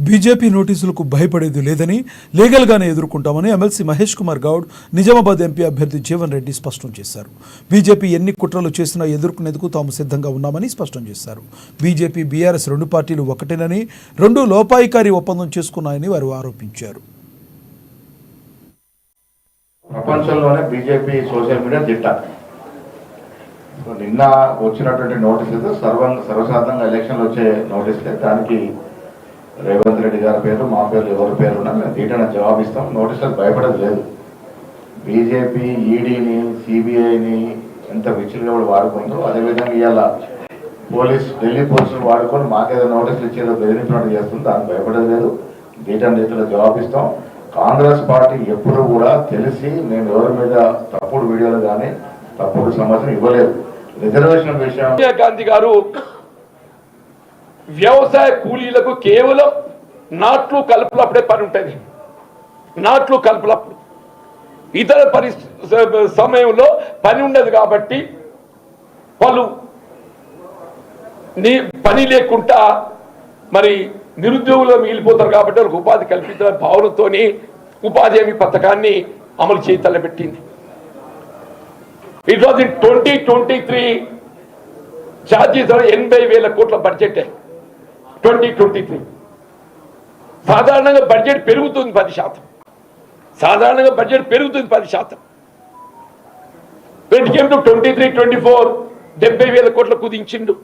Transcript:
BJP నోటీసులకు భయపడేది లేదని లీగల్గానే ఎదుర్కొంటామని MLC Mahesh Kumar Goud Nizamabad MP అభ్యర్థి జీవన్ రెడ్డి స్పష్టం చేశారు. బీజేపీ ఎన్ని కుట్రలు చేసినా ఎదుర్కొనేందుకు తాము సిద్ధంగా ఉన్నామని స్పష్టం చేశారు. బీజేపీ బీఆర్ఎస్ రెండు పార్టీలు ఒకటేనని, రెండు లోపాయికారి ఒప్పందం చేసుకున్నాయని వారు ఆరోపించారు. ప్రపంచంలోనే బీజేపీ సోషల్ మీడియా దిట్ట. నిన్న వచ్చినటువంటి నోటీసులు సర్వసాధారణంగా ఎలక్షన్లు వచ్చే నోటీసులే. దానికి రేవంత్ రెడ్డి గారి పేరు, మా పేరు, ఎవరి పేరు ఉన్నా మేము దీటైన జవాబు ఇస్తాం. నోటీసులకు భయపడేది లేదు. బీజేపీ ఈడీని, సిబిఐని ఎంత విచ్చిలుగా వాడుకుందో అదేవిధంగా ఇవాళ ఢిల్లీ పోలీసులు వాడుకొని మాకేదో నోటీసులు ఇచ్చేదో బెదిరించినట్టు చేస్తుంది. దానికి భయపడేది లేదు. దీటైన రీతిలో జవాబు ఇస్తాం. కాంగ్రెస్ పార్టీ ఎప్పుడు కూడా తెలిసి మేము ఎవరి మీద తప్పుడు వీడియోలు కానీ తప్పుడు సమాచారం ఇవ్వలేదు. రిజర్వేషన్ విషయం సోనియా గాంధీ గారు వ్యవసాయ కూలీలకు కేవలం నాట్లు కలుపులప్పుడే పని ఉంటుంది. నాట్లు కలుపులప్పుడు ఇతర సమయంలో పని ఉండదు. కాబట్టి వాళ్ళు పని లేకుండా మరి నిరుద్యోగులు మిగిలిపోతారు. కాబట్టి వాళ్ళకి ఉపాధి కల్పించిన భావనతో ఉపాధి హామీ పథకాన్ని అమలు చేయి తలపెట్టింది. ఇట్ వాజ్ ఇన్ 2023 ఛార్జీస్ 80,000 కోట్ల బడ్జెట్ 2023. సాధారణంగా బడ్జెట్ పెరుగుతుంది 10%. సాధారణంగా బడ్జెట్ పెరుగుతుంది 10%. 2023-24 70,000 కోట్ల కుదించిండు.